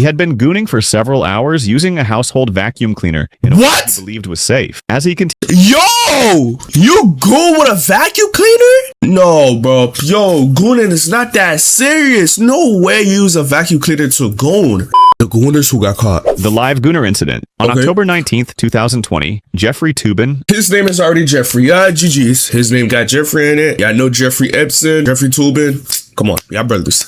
He had been gooning for several hours using a household vacuum cleaner in a way he believed was safe. As he continued, yo, you goon with a vacuum cleaner? No, bro. Yo, gooning is not that serious. No way you use a vacuum cleaner to goon. The Gooners Who Got Caught. The live Gooner incident. On October 19th, 2020, Jeffrey Toobin. His name is already Jeffrey. GG's. His name got Jeffrey in it. Yeah, I know Jeffrey Epson, Jeffrey Toobin. Come on, y'all brothers.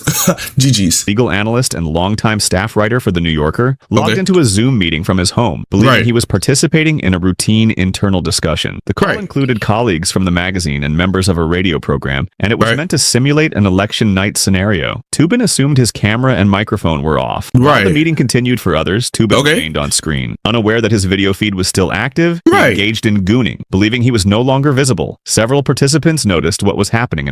GG's. Legal analyst and longtime staff writer for The New Yorker, logged into a Zoom meeting from his home, believing he was participating in a routine internal discussion. The call included colleagues from the magazine and members of a radio program, and it was meant to simulate an election night scenario. Toobin assumed his camera and microphone were off. While the meeting continued for others, Toobin remained on screen. Unaware that his video feed was still active, he engaged in gooning, believing he was no longer visible. Several participants noticed what was happening.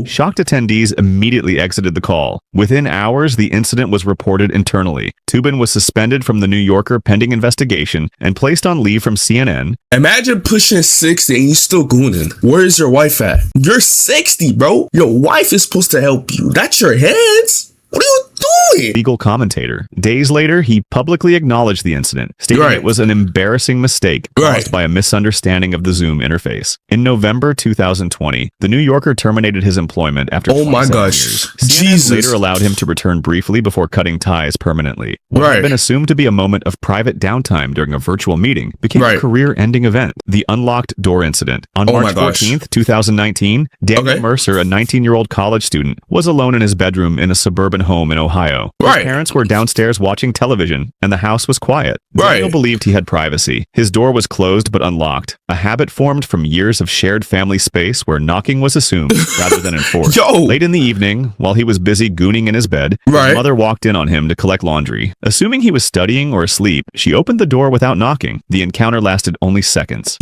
Shocked attendees immediately exited the call. Within hours, the incident was reported internally. Toobin was suspended from The New Yorker pending investigation and placed on leave from CNN. Imagine pushing 60 and you still gooning. Where is your wife at? You're 60, bro. Your wife is supposed to help you. That's your hands. What are you doing? Legal commentator. Days later, he publicly acknowledged the incident, stating it was an embarrassing mistake caused by a misunderstanding of the Zoom interface. In November 2020, The New Yorker terminated his employment after 27 years. CNN later allowed him to return briefly before cutting ties permanently. What had been assumed to be a moment of private downtime during a virtual meeting became a career-ending event. The unlocked door incident. On March 14th, 2019, Daniel Mercer, a 19-year-old college student, was alone in his bedroom in a suburban home in Ohio. His parents were downstairs watching television, and the house was quiet. Daniel believed he had privacy. His door was closed but unlocked, a habit formed from years of shared family space where knocking was assumed rather than enforced. Late in the evening, while he was busy gooning in his bed, his mother walked in on him to collect laundry. Assuming he was studying or asleep, she opened the door without knocking. The encounter lasted only seconds.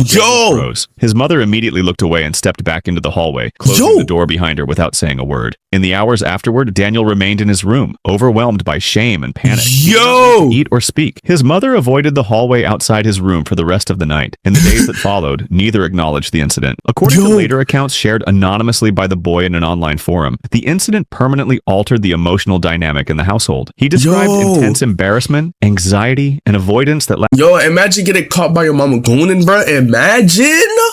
His mother immediately looked away and stepped back into the hallway, closing the door behind her without saying a word. In the hours afterward, Daniel remained in his room, overwhelmed by shame and panic. He did not eat or speak. His mother avoided the hallway outside his room for the rest of the night. In the days that followed, neither acknowledged the incident. According to later accounts shared anonymously by the boy in an online forum, the incident permanently altered the emotional dynamic in the household. He described intense embarrassment, anxiety, and avoidance that imagine getting caught by your mama gooning, bro. Imagine.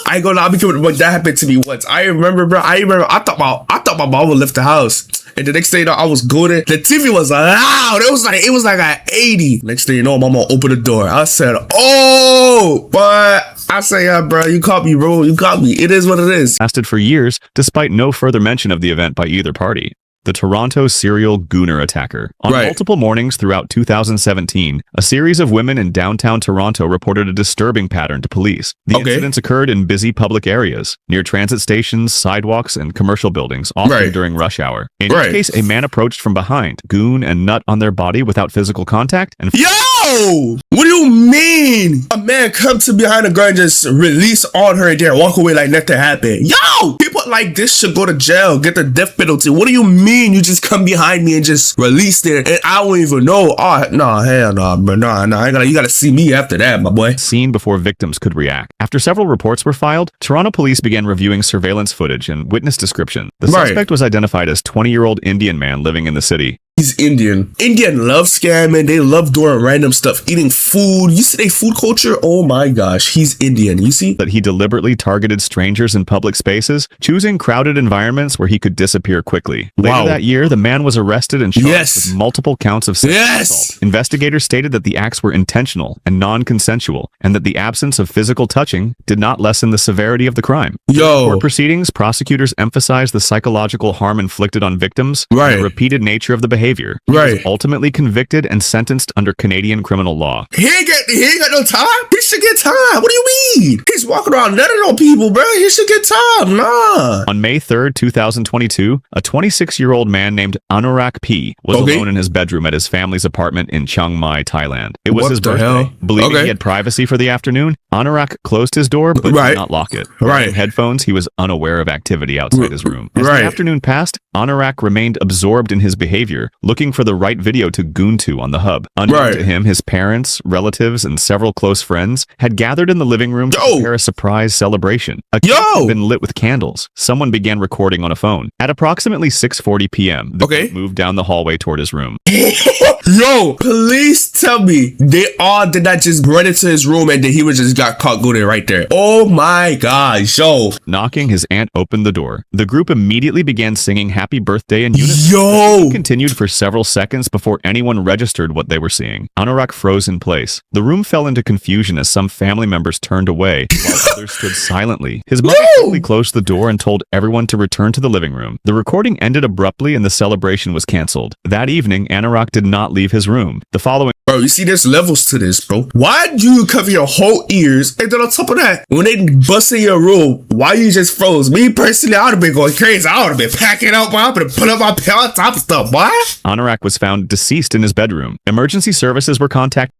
I ain't gonna lie, because that happened to me once. I remember, bro. I thought my mama left the house. And the next thing you know, I was gooning. The TV was loud. It was like at 80. Next thing you know, mama opened the door. I said, oh, but I say, bro, you caught me, bro. You caught me. It is what it is. Lasted for years, despite no further mention of the event by either party. The Toronto serial gooner attacker. On multiple mornings throughout 2017, a series of women in downtown Toronto reported a disturbing pattern to police. The incidents occurred in busy public areas, near transit stations, sidewalks, and commercial buildings, often during rush hour. In each case, a man approached from behind, goon and nut on their body without physical contact, and what do you mean? A man come to behind a girl and just release on her and then walk away like nothing happened. People like this should go to jail, get the death penalty. What do you mean you just come behind me and just release it and I don't even know? Oh, no, hell no, bro. No, you gotta see me after that, my boy. Seen before victims could react. After several reports were filed, Toronto police began reviewing surveillance footage and witness description. The suspect was identified as 20-year-old Indian man living in the city. He's Indian. Indian love scamming. They love doing random stuff, eating food. You see their food culture? Oh my gosh, he's Indian. You see? That he deliberately targeted strangers in public spaces, choosing crowded environments where he could disappear quickly. Later that year, the man was arrested and charged with multiple counts of sexual assault. Investigators stated that the acts were intentional and non-consensual, and that the absence of physical touching did not lessen the severity of the crime. In court proceedings, prosecutors emphasized the psychological harm inflicted on victims and the repeated nature of the behavior. He was ultimately convicted and sentenced under Canadian criminal law. He ain't got no time. He should get time. What do you mean? He's walking around nutting on people, bro. He should get time. Nah. On May 3rd, 2022, a 26-year-old man named Anurag P. was alone in his bedroom at his family's apartment in Chiang Mai, Thailand. It was his birthday. Believing he had privacy for the afternoon, Anurag closed his door but did not lock it. Wearing headphones, he was unaware of activity outside his room. As the afternoon passed, Anurag remained absorbed in his behavior, looking for the right video to goon to on the hub. Unknown to him, his parents, relatives, and several close friends had gathered in the living room to prepare a surprise celebration. A cake had been lit with candles. Someone began recording on a phone. At approximately 6:40 p.m., the group moved down the hallway toward his room. Yo, please tell me they all did not just run into his room and then he was just got caught gooning right there. Oh my gosh, yo. Knocking, his aunt opened the door. The group immediately began singing happy birthday in unison. Yo! Continued for several seconds before anyone registered what they were seeing. Anorak froze in place. The room fell into confusion as some family members turned away while others stood silently. His mother quickly closed the door and told everyone to return to the living room. The recording ended abruptly and the celebration was canceled. That evening, Anorak did not leave his room. The following Bro, you see, there's levels to this, bro. Why do you cover your whole ears? And then on top of that, when they bust in your room, why you just froze? Me personally, I would have been going crazy. I would have been packing up, I would have put up my pants on top of stuff, boy. Anorak was found deceased in his bedroom. Emergency services were contacted.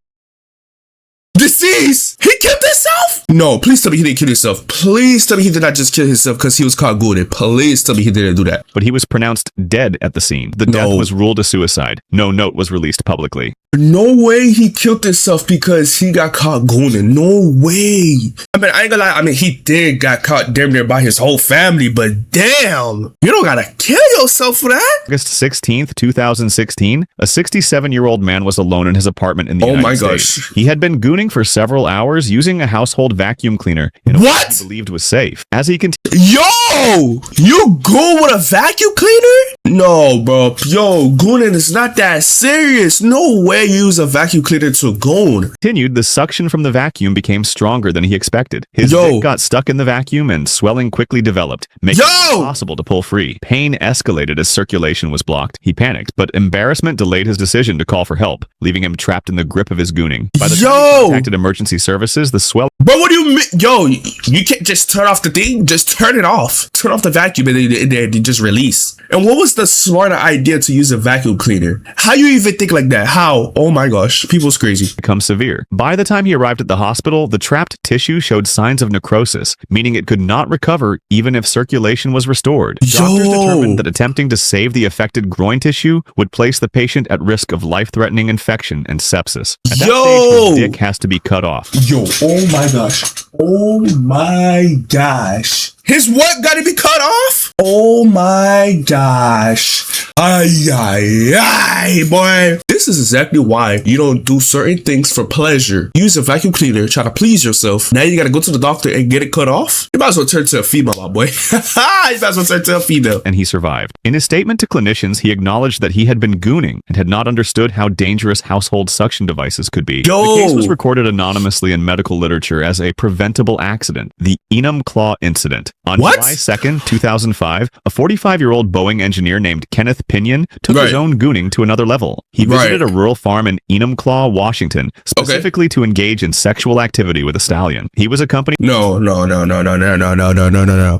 Deceased? He killed himself? No, please tell me he didn't kill himself. Please tell me he did not just kill himself because he was caught gooning. Please tell me he didn't do that. But he was pronounced dead at the scene. The death was ruled a suicide. No note was released publicly. No way he killed himself because he got caught gooning. No way. I mean, I ain't gonna lie. I mean, he did got caught damn near by his whole family, but damn, you don't gotta kill yourself for that. August 16th, 2016, a 67-year-old man was alone in his apartment in the United States. He had been gooning for several hours using a household vacuum cleaner in a way he believed was safe. As he continued, yo, you goon with a vacuum cleaner? No, bro. Yo, gooning is not that serious. No way you use a vacuum cleaner to goon. Continued, the suction from the vacuum became stronger than he expected. His dick got stuck in the vacuum and swelling quickly developed, making it impossible to pull free. Pain escalated as circulation was blocked. He panicked, but embarrassment delayed his decision to call for help, leaving him trapped in the grip of his gooning. By the time he contacted emergency services, the swelling... Bro, what do you mean? Yo, you can't just turn off the thing. Just turn it off. Turn off the vacuum and then just release. And what was the smarter idea to use a vacuum cleaner? How you even think like that? How? Oh my gosh, people's crazy. Become severe. By the time he arrived at the hospital, the trapped tissue showed signs of necrosis, meaning it could not recover even if circulation was restored. Doctors determined that attempting to save the affected groin tissue would place the patient at risk of life-threatening infection and sepsis. At that stage, his dick has to be cut off. Yo, oh my gosh. Oh my gosh. His what got to be cut off? Oh my gosh. Ay, ay, ay, boy. This is exactly why you don't do certain things for pleasure. Use a vacuum cleaner, try to please yourself. Now you got to go to the doctor and get it cut off? You might as well turn to a female, my boy. You might as well turn to a female. And he survived. In his statement to clinicians, he acknowledged that he had been gooning and had not understood how dangerous household suction devices could be. The case was recorded anonymously in medical literature as a preventable accident, the Enum Claw incident. On July 2nd, 2005, a 45-year-old Boeing engineer named Kenneth Pinion took his own gooning to another level. He visited a rural farm in Enumclaw, Washington, specifically to engage in sexual activity with a stallion. He was accompanied... No.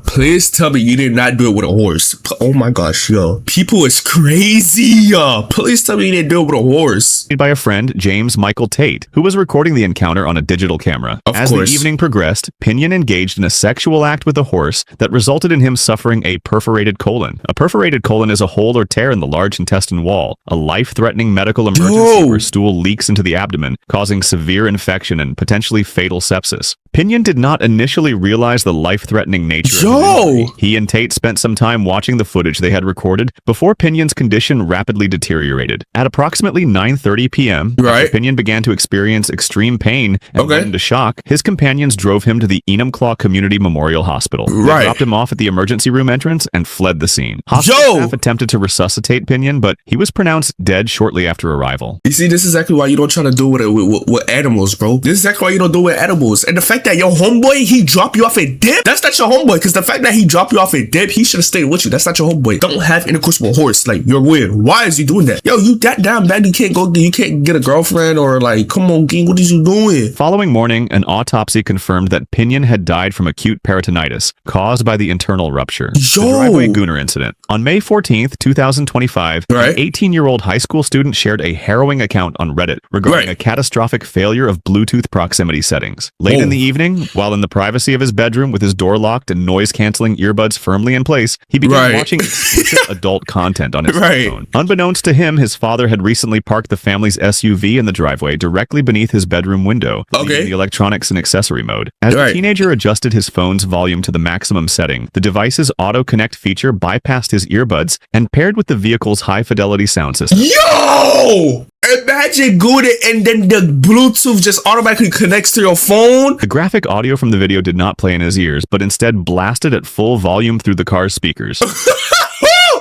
Please tell me you did not do it with a horse. Oh my gosh, yo. People is crazy, yo. Please tell me you didn't do it with a horse. ...by a friend, James Michael Tate, who was recording the encounter on a digital camera. As the evening progressed, Pinion engaged in a sexual act with a horse that resulted in him suffering a perforated colon. A perforated colon is a hole or tear in the large intestine wall, a life-threatening medical emergency where stool leaks into the abdomen, causing severe infection and potentially fatal sepsis. Pinion did not initially realize the life-threatening nature of his injury. He and Tate spent some time watching the footage they had recorded before Pinion's condition rapidly deteriorated. At approximately 9:30 p.m., after Pinion began to experience extreme pain and went into shock, his companions drove him to the Enumclaw Community Memorial Hospital. They dropped him off at the emergency room entrance and fled the scene. Hospital staff attempted to resuscitate Pinion, but he was pronounced dead shortly after arrival. You see, this is exactly why you don't try to do it with animals, bro. This is exactly why you don't do it with animals. And the fact that your homeboy, he dropped you off a dip, that's not your homeboy. Because the fact that he dropped you off a dip, he should have stayed with you. That's not your homeboy. Don't have intercourse with a horse. Like, you're weird. Why is he doing that? Yo, you that damn bad, you can't get a girlfriend, or like, come on, King, what is you doing? Following morning, an autopsy confirmed that Pinion had died from acute peritonitis caused by the internal rupture. The driveway gooner incident. On May 14th, 2025, an 18-year-old high school student shared a harrowing account on Reddit regarding a catastrophic failure of Bluetooth proximity settings. Late in the evening, evening, while in the privacy of his bedroom with his door locked and noise-canceling earbuds firmly in place, he began watching explicit adult content on his phone. Unbeknownst to him, his father had recently parked the family's SUV in the driveway directly beneath his bedroom window, leaving the electronics and accessory mode. As the teenager adjusted his phone's volume to the maximum setting, the device's auto-connect feature bypassed his earbuds and paired with the vehicle's high-fidelity sound system. Yo! Imagine Gooner and then the Bluetooth just automatically connects to your phone. The graphic audio from the video did not play in his ears, but instead blasted at full volume through the car's speakers.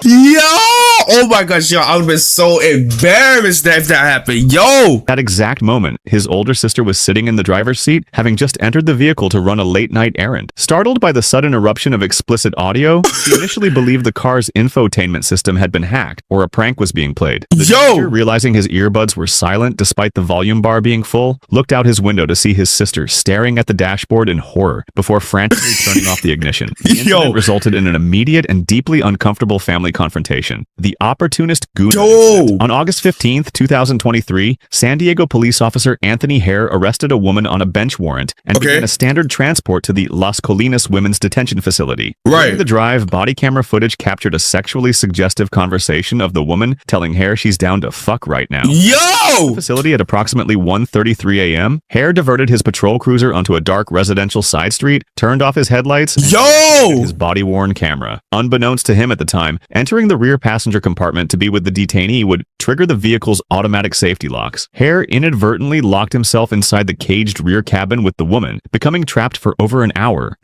Yo! Oh my gosh, yo, I would have been so embarrassed if that happened. Yo! That exact moment, his older sister was sitting in the driver's seat, having just entered the vehicle to run a late-night errand. Startled by the sudden eruption of explicit audio, he initially believed the car's infotainment system had been hacked, or a prank was being played. The teenager, realizing his earbuds were silent despite the volume bar being full, looked out his window to see his sister staring at the dashboard in horror before frantically turning off the ignition. The incident resulted in an immediate and deeply uncomfortable family confrontation. The opportunist Gooner. On August 15th, 2023, San Diego police officer Anthony Hare arrested a woman on a bench warrant and began a standard transport to the Las Colinas Women's Detention Facility. During the drive, body camera footage captured a sexually suggestive conversation of the woman telling Hare she's down to fuck right now. Yo! The facility at approximately 1:33 a.m., Hare diverted his patrol cruiser onto a dark residential side street, turned off his headlights, and his body-worn camera. Unbeknownst to him at the time, entering the rear passenger compartment to be with the detainee would trigger the vehicle's automatic safety locks. Hare inadvertently locked himself inside the caged rear cabin with the woman, becoming trapped for over an hour.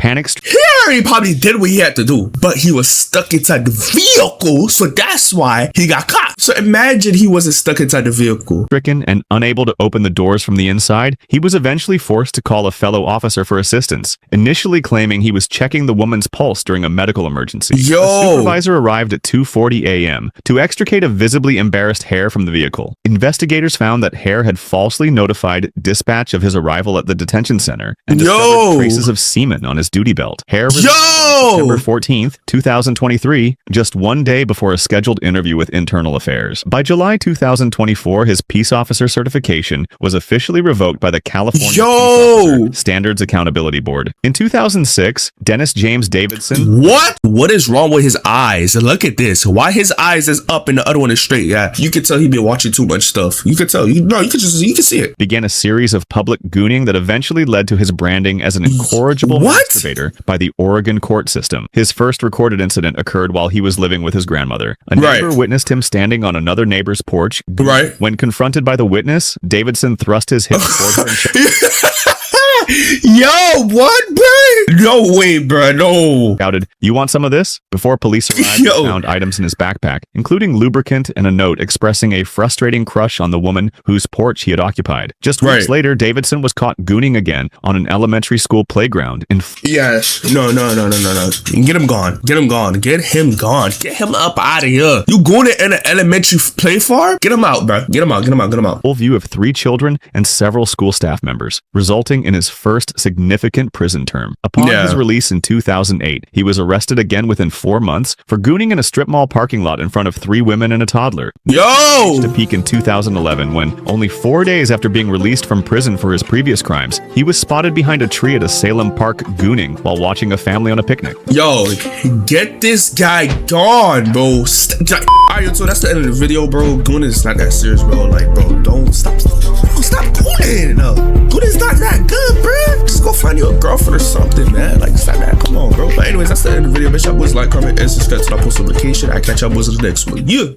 He probably did what he had to do, but he was stuck inside the vehicle, so that's why he got caught. So imagine he wasn't stuck inside the vehicle. Stricken and unable to open the doors from the inside, he was eventually forced to call a fellow officer for assistance, initially claiming he was checking the woman's pulse during a medical emergency. A supervisor arrived at 2:40 a.m. to extricate a visibly embarrassed Hare from the vehicle. Investigators found that Hare had falsely notified dispatch of his arrival at the detention center and discovered traces of semen on his duty belt. Hare was September 14th, 2023, just one day before a scheduled interview with Internal Affairs. By July 2024, his peace officer certification was officially revoked by the California Peace Officer Standards Accountability Board. In 2006, Dennis James Davidson... What is wrong with his eyes? Look at this. Why his eyes is up and the other one is straight? Yeah, you can tell he been watching too much stuff. You can tell. You can see it. Began a series of public gooning that eventually led to his branding as an incorrigible masturbator by the Oregon court system. His first recorded incident occurred while he was living with his grandmother. A neighbor witnessed him standing on another neighbor's porch. When confronted by the witness, Davidson thrust his hip toward her and Yo, what, bro? No way, bro. No. Shouted, "You want some of this?" Before police arrived and found items in his backpack, including lubricant and a note expressing a frustrating crush on the woman whose porch he had occupied. Just weeks later, Davidson was caught gooning again on an elementary school playground in... No. Get him gone. Get him gone. Get him gone. Get him up out of here. You going in an elementary play farm? Get him out, bro. Get him out. Full view of 3 children and several school staff members, resulting in his first significant prison term. Upon his release in 2008, he was arrested again within 4 months for gooning in a strip mall parking lot in front of 3 women and a toddler. Reached a peak in 2011 when, only 4 days after being released from prison for his previous crimes, he was spotted behind a tree at a Salem Park gooning while watching a family on a picnic. Yo, get this guy gone, bro. Alright, so that's the end of the video, bro. Gooning is not that serious, bro. Like, bro, don't stop gooning. Gooning's not that good, bro. Just go find you a girlfriend or something, man. Like, stop that. Come on, bro. But anyways, that's the end of the video. Make sure y'all boys like, comment, and subscribe to my post notification. I catch y'all boys in the next one. Yeah.